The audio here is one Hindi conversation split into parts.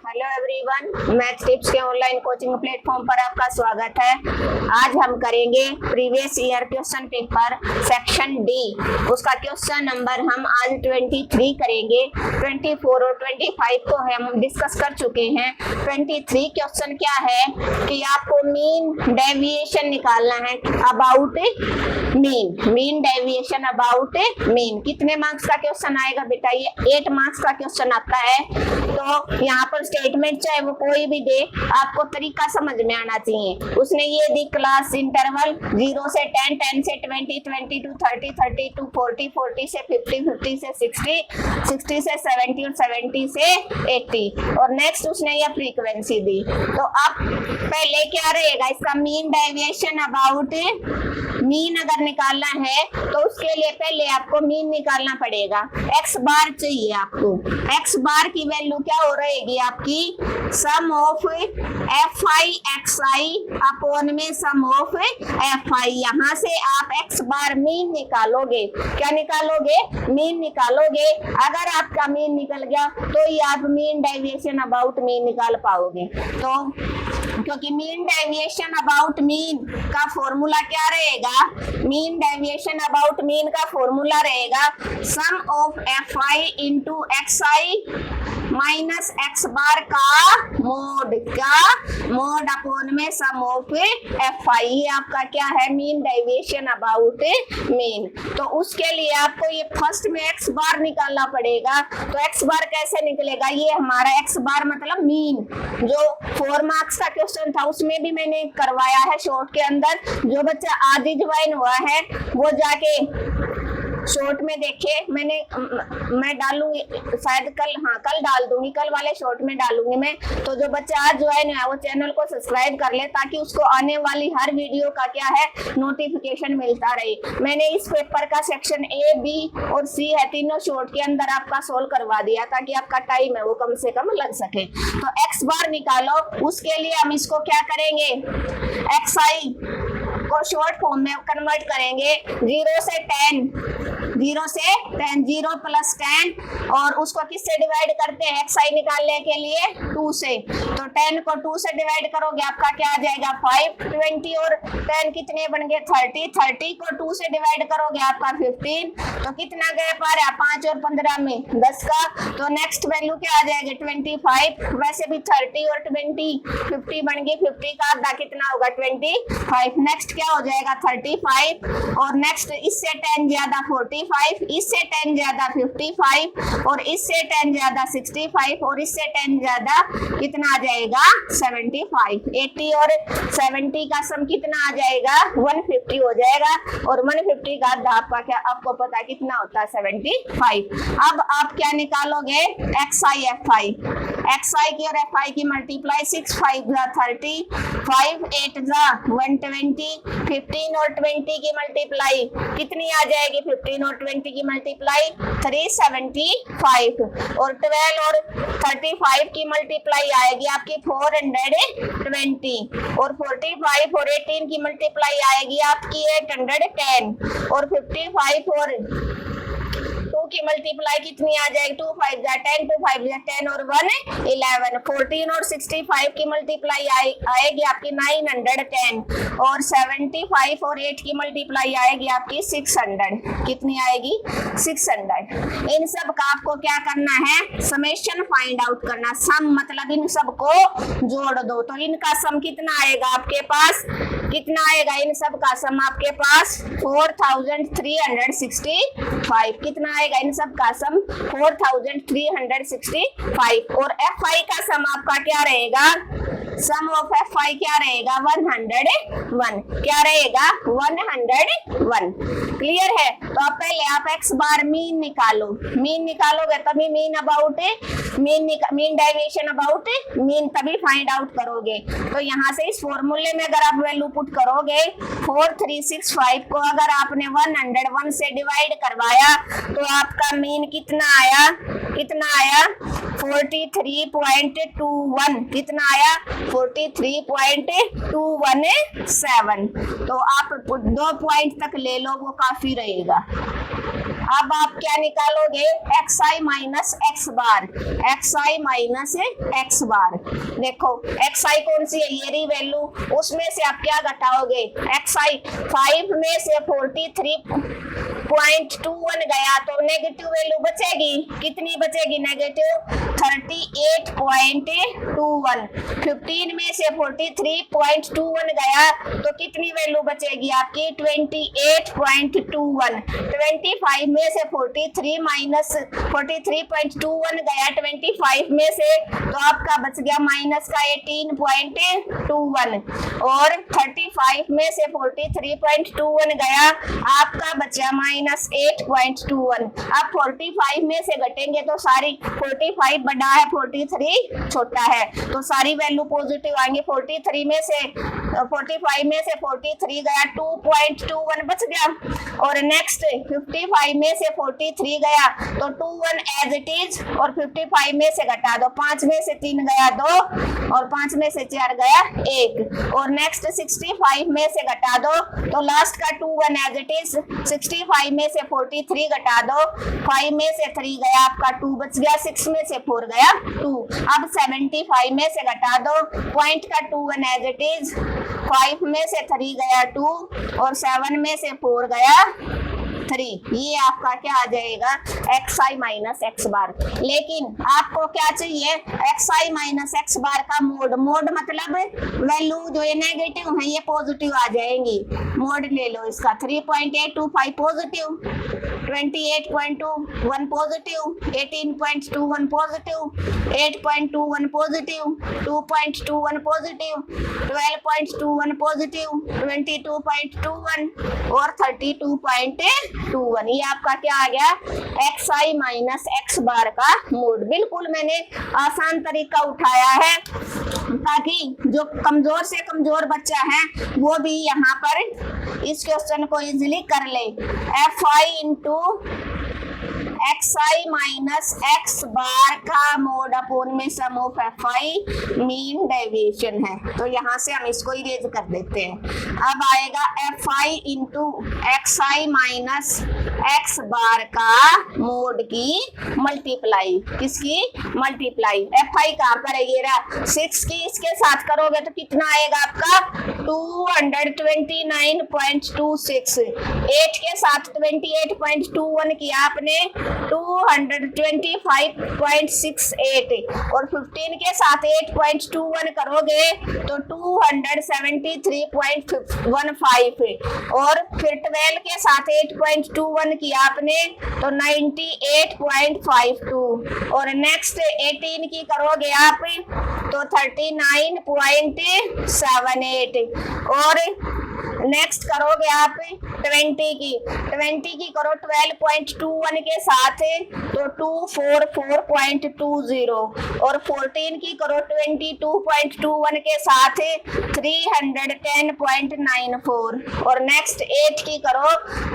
हेलो एवरीवन, मैथ टिप्स के ऑनलाइन कोचिंग प्लेटफॉर्म पर आपका स्वागत है। आज हम करेंगे previous year question paper section D. उसका क्वेश्चन नंबर हम आज 23 करेंगे। 24 और 25 को हम डिस्कस कर चुके हैं। 23 क्वेश्चन क्या है कि आपको मीन डेविएशन निकालना है about mean deviation about mean. कितने मार्क्स का क्वेश्चन आएगा बेटा? ये 8 मार्क्स का क्वेश्चन आता है। तो यहाँ पर स्टेटमेंट चाहे वो कोई भी दे, आपको तरीका समझ में आना चाहिए। उसने ये दी क्लास इंटरवल 0 से 10, 10 से 20, 20 to 30, 30 to 40, 40 से 50, 50 से 60, 60 से 70 और 70 से 80। और नेक्स्ट उसने ये फ्रीक्वेंसी दी। तो अब पहले क्या रहेगा इसका मीन डेविएशन अबाउट मीन अगर निकालना है तो उसके लिए पहले आपको मीन निकालना पड़ेगा। एक्स बार चाहिए आपको। एक्स बार की वैल्यू क्या हो रहेगी आपकी? Sum of F I X I upon में सम ऑफ एफ आई। यहाँ से आप एक्स बार मीन निकालोगे। क्या निकालोगे? मीन निकालोगे। अगर आपका मीन निकल गया तो ही आप मीन डेविएशन अबाउट मीन निकाल पाओगे। तो क्योंकि मीन डेविएशन अबाउट मीन का फॉर्मूला क्या रहेगा? मीन डेविएशन अबाउट मीन का फॉर्मूला रहेगा sum of F I into X I minus X bar का मोड। क्या? मोड अपॉन में सम ऑफ एफ आई। ये आपका क्या है? Mean deviation about mean. तो उसके लिए आपको ये फर्स्ट में एक्स बार निकालना पड़ेगा। तो एक्स बार कैसे निकलेगा? ये हमारा एक्स बार मतलब मीन। जो 4 मार्क्स का क्वेश्चन था उसमें भी मैंने करवाया है शॉर्ट के अंदर। जो बच्चा आज ही ज्वाइन हुआ है वो जाके शॉर्ट में देखे। मैं डालूंगी शायद कल डाल दूंगी, कल वाले शॉर्ट में डालूंगी मैं। तो जो बच्चा आज ज्वाइन है वो चैनल को सब्सक्राइब कर ले ताकि उसको आने वाली हर वीडियो का क्या है नोटिफिकेशन मिलता रहे। मैंने इस पेपर का सेक्शन ए, बी और सी है, तीनों शॉर्ट के अंदर आपका सोल्व करवा दिया ताकि आपका टाइम है वो कम से कम लग सके। तो एक्स बार निकालो। उसके लिए हम इसको क्या करेंगे? एक्स आई को शॉर्ट फॉर्म में कन्वर्ट करेंगे 0 से 10, 0 प्लस 10 और उसको किससे डिवाइड करते हैं एक्स आई निकालने के लिए? 2 से। तो 10 को 2 से डिवाइड करोगे आपका क्या आ जाएगा? 5। 20 और 10 कितने बन गए? 30। 30 को 2 से डिवाइड करोगे आपका 15। तो कितना गया पारा? 5 और 15 में 10 का। तो नेक्स्ट वैल्यू क्या आ जाएगी? 25। वैसे भी 30 और 20 50 बन गए। 50 का आधा कितना होगा? 25। नेक्स्ट क्या हो जाएगा? 35। और नेक्स्ट इससे 10 ज्यादा 45, इससे 10 ज्यादा 55 और इससे 10 ज्यादा 65 और इससे 10 ज्यादा कितना आ जाएगा? 75। 80 और 70 का सम कितना आ जाएगा? 150 हो जाएगा। और 150 का आधा आपका क्या आपको पता है कितना होता है? 75। अब आप क्या निकालोगे? X I F I. X I की और एफ आई की मल्टीप्लाई 6 5 30, 5 8 120, 15 और 20 की मल्टीप्लाई कितनी आ जाएगी? 15 और 20 की मल्टीप्लाई 375 और 12 और 35 की मल्टीप्लाई आएगी आपकी 420 और 45 और 18 की मल्टीप्लाई आएगी आपकी 810 और 55 और 2 की मल्टीप्लाई कितनी आ जाएगी? 2 5 10, 2 5 10 और 1 11। 14 और 65 की मल्टीप्लाई आएगी आपकी 910 और 75 और 8 की मल्टीप्लाई आएगी आपकी 600। कितनी आएगी? 600। इन सब का आपको क्या करना है? समेशन फाइंड आउट करना। सम मतलब इन सब को जोड़ दो। तो इनका सम कितना आएगा आपके पास? कितना आएगा इन सब का सम आपके पास? 4365। कितना आएगा इन सब का सम? 4365। और एफ आई का सम आपका क्या रहेगा? सम ऑफ एफ आई क्या रहेगा? 101। क्या रहेगा? 101। क्लियर है? तो आप पहले आप एक्स बार मीन निकालो। मीन निकालोगे तभी mean about mean deviation about mean तभी फाइंड आउट करोगे। तो यहाँ से इस फॉर्मूले में अगर आप वैल्यू पुट करोगे 4365 को अगर आपने 101 से डिवाइड करवाया तो आपका मीन कितना आया? कितना आया? 43.21। कितना आया? 43.217। तो आप 2 पॉइंट तक ले लो वो काफी रहेगा। अब आप क्या निकालोगे, xi माइनस एक्स बार, xi माइनस एक्स बार। देखो xi कौन सी है, ये रही वैल्यू, उसमें से आप क्या घटाओगे, xi 5 में से 43.21 गया तो नेगेटिव वैल्यू बचेगी, कितनी बचेगी, नेगेटिव 38.21। 15 में से 43.21 गया तो कितनी वैल्यू बचेगी आपकी, 28.21। 25 में से 43 माइनस 43.21 गया 25 में से, तो आपका बच गया माइनस का 18.21, और 35 में से 43.21 गया, आपका बचा माइनस 8.21। अब 45 में से घटेंगे तो सारी, 45 बड़ा है 43 छोटा है, तो सारी वैल्यू पॉजिटिव आएंगे। 43 में से 45 में से 43 गया 2.21 बच गया, और नेक्स्ट 55 में से 43 गया तो 21 एज इट इज, और 55 में से घटा दो, 5 में से 3 गया 2, और 5 में से 4 गया 1, और नेक्स्ट 65 में से घटा दो तो लास्ट का 21 एज इट इज। 65 में से 43 घटा दो, 5 में से 3 गया आपका 2 बच गया, 6 में से 4 गया 2। अब 75 में से घटा दो, पॉइंट का 21 एज इट इज, 5 में से 3 गया 2, और 7 में से 4 गया 3। ये आपका क्या आ जाएगा, xi माइनस एक्स बार। लेकिन आपको क्या चाहिए, xi माइनस एक्स बार का मोड। मोड मतलब वैल्यू जो ये नेगेटिव है ये पॉजिटिव आ जाएंगी। मोड ले लो इसका, 3.825 positive, 28.21 positive, 18.21 positive, 8.21 positive, 2.21 positive, 12.21 positive, 22.21 और 32.21। ये आपका क्या आ गया, xi माइनस एक्स बार का मोड। बिल्कुल मैंने आसान तरीका उठाया है ताकि जो कमजोर से कमजोर बच्चा है वो भी यहाँ पर इस क्वेश्चन को इजीली कर ले। fi into xi minus X bar का मोड अपोन में sum of fi mean deviation है, तो यहाँ से हम इसको इरेज कर देते हैं। अब आएगा fi into xi minus X bar का मोड की मल्टीप्लाई, किसकी मल्टीप्लाई, fi कहाँ पर है, ये रहा 6 की इसके साथ करोगे तो कितना आएगा आपका 229.26, 8 के साथ 28.21 किया आपने 225.68, और 15 के साथ 8.21 करोगे तो 273.15, और फिर 12 के साथ 8.21 किया आपने तो 98.52, और नेक्स्ट 18 की करोगे आप तो 39.78, और नेक्स्ट करोगे आप 20 की करो 12.21 के साथ तो 244.20, और 14 की करो 22.21 के साथ 310.94, और नेक्स्ट 8 की करो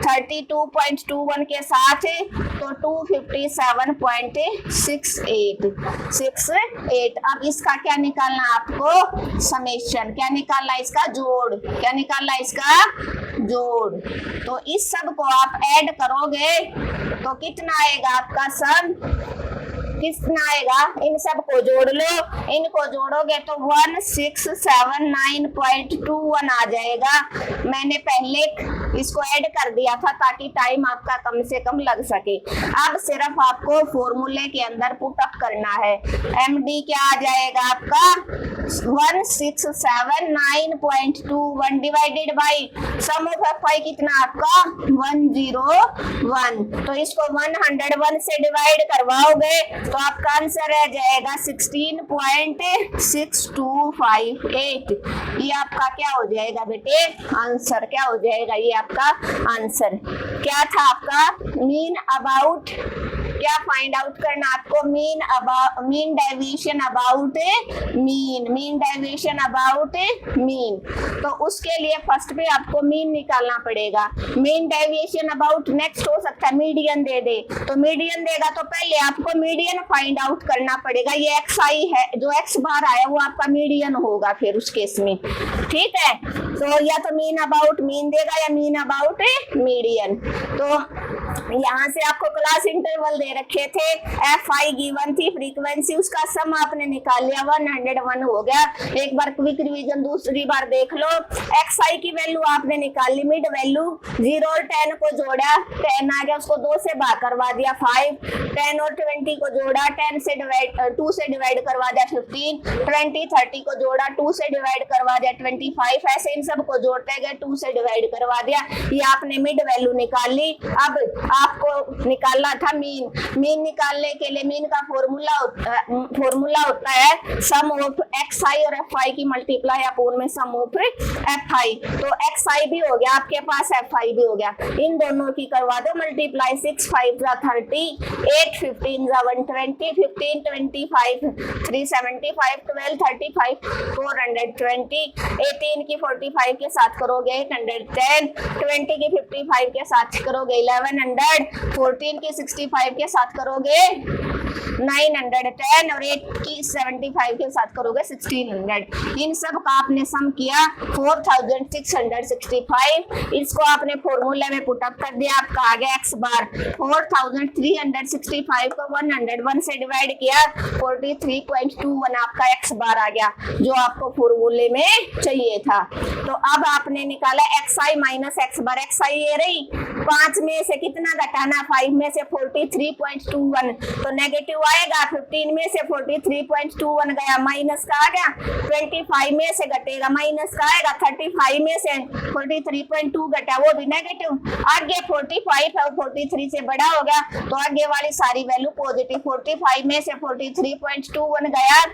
32.21 के साथ तो 257.68। अब इसका क्या निकालना आपको, समेशन, क्या निकालना इसका, जोड़, क्या निकालना इसका जोड़। तो इस सब को आप ऐड करोगे तो कितना आएगा आपका सम, कितना आएगा, इन सब को जोड़ लो, इनको जोड़ोगे तो 1679.21 आ जाएगा। मैंने पहले इसको ऐड कर दिया था ताकि टाइम आपका कम से कम लग सके। अब सिर्फ आपको फॉर्मूले के अंदर पुट अप करना है। md क्या आ जाएगा आपका 1679.21 divided by sum of fi कितना आपका 101, तो इसको 101 से डिवाइड करवाओगे तो आपका आंसर रह जाएगा 16.6258। ये आपका क्या हो जाएगा बेटे, आंसर क्या हो जाएगा, ये आपका आंसर क्या था आपका, मीन अबाउट, क्या फाइंड आउट करना आपको, mean deviation about mean deviation about mean. तो उसके लिए फर्स्ट पे आपको मीन निकालना पड़ेगा। मीन डेविएशन अबाउट, नेक्स्ट हो सकता है मीडियन दे दे, तो मीडियन देगा तो पहले आपको मीडियन फाइंड आउट करना पड़ेगा। ये xi है, जो x बार आया वो आपका मीडियन होगा फिर उस केस में, ठीक है। तो या तो मीन अबाउट मीन देगा या मीन अबाउट मीडियन। तो यहाँ से आपको क्लास इंटरवल दे रखे थे, एफ आई गिवन थी, फ्रीक्वेंसी उसका सम आपने निकाल लिया 101 हो गया। एक बार क्विक रिवीजन दूसरी बार देख लो। एक्स आई की वैल्यू आपने निकाल ली, मिड वैल्यू 0 और 10 को जोड़ा, 10 आ गया, उसको 2 से भाग करवा दिया 5, 10 और 20 को जोड़ा, 2 से डिवाइड करवा दिया 15, 20 30 को जोड़ा, 2 से डिवाइड करवा दिया 25, ऐसे इन सब को जोड़ते गए 2 से डिवाइड करवा दिया। ये आपने मिड वैल्यू निकाल ली। अब आपको निकालना था मीन। मीन निकालने के लिए मीन का फॉर्मूला होता है सम ऑफ एक्स आई और एफ आई की मल्टीप्लाई अपॉन में सम ऑफ एफ आई। तो एक्स आई भी हो गया आपके पास, एफ आई भी हो गया, इन दोनों की करवा दो मल्टीप्लाई। 6 5 जा 30, 8 15 जा 120, 15 25 375, 12 35 420, 18 की 45 के साथ करोगे 810, 20 की 55 के साथ करोगे 1100, 14 की 65 के साथ करोगे 910 और 8 की 75 के साथ करोगे 1600। इन सब का आपने सम किया 4665। इसको आपने फॉर्मूला में पुट अप कर दिया, आपका आ गया x बार 4365 को 101 से डिवाइड किया 43.21 आपका x बार आ गया, जो आपको फॉर्मूले में चाहिए था। तो अब आपने निकाला xi माइनस x बार। xi ये रही, 5 में से कितना घटाना, 5 में से 43.21, तो नेगेटिव आएगा। 15 में से 43.21 गया, माइनस का आ गया। 25 में से घटेगा, माइनस का आएगा। 35 में से 43.2 घटा, वो भी नेगेटिव। आगे 45 है, 43 से बड़ा हो गया, तो आगे वाली सारी वैल्यू पॉजिटिव। 45 में से 43.21 गया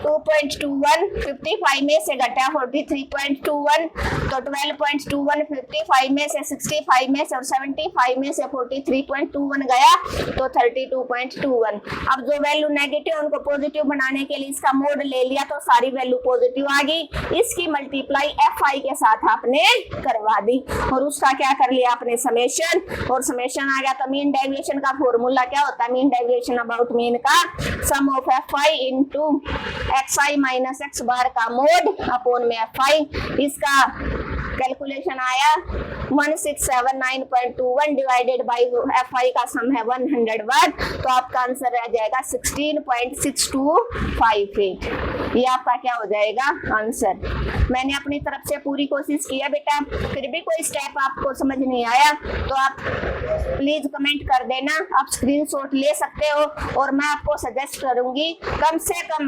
2.21, 55 में से घटा 43.21, तो 12.21, 55 में से 65 में से और 75 में से 43.21 गया, तो 32.21। अब जो वैल्यू नेगेटिव उनको पॉजिटिव बनाने के लिए इसका मोड ले लिया, तो सारी वैल्यू पॉजिटिव आ गई। इसकी मल्टीप्लाई एफ आई के साथ आपने करवा दी और उसका क्या कर लिया आपने, समेशन, और समेशन आ गया। तो मीन डेविएशन का फॉर्मूला क्या होता है, मीन डेविएशन अबाउट मीन का sum of F I into X I minus X bar का मोड अपॉन में एफ आई। इसका कैलकुलेशन आया 1679.21 डिवाइडेड बाई एफ आई का सम है 101, तो आपका आंसर रह जाएगा 16.6258। ये आपका क्या हो जाएगा आंसर। मैंने अपनी तरफ से पूरी कोशिश किया बेटा, फिर भी कोई स्टेप आपको समझ नहीं आया तो आप प्लीज कमेंट कर देना। आप स्क्रीनशॉट ले सकते हो और मैं आपको सजेस्ट करूंगी कम से कम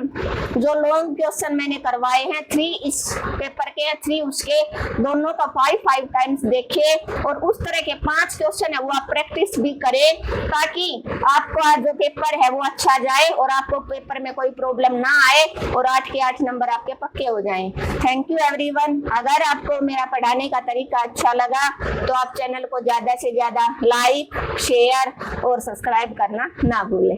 जो लॉन्ग क्वेश्चन मैंने करवाए हैं 3 इस पेपर के 3 उसके, दोनों का 5 टाइम्स देखिए और उस तरह के 5 क्वेश्चन है वो आप प्रैक्टिस भी करें, ताकि आपको आज जो पेपर है वो अच्छा जाए और आपको पेपर में कोई प्रॉब्लम ना आए और 8 के 8 नंबर आपके पक्के हो जाएं। Thank you everyone. अगर आपको मेरा पढ़ाने का तरीका अच्छा लगा तो आप चैनल को ज्यादा से ज्यादा लाइक, शेयर और सब्सक्राइब करना ना भूलें।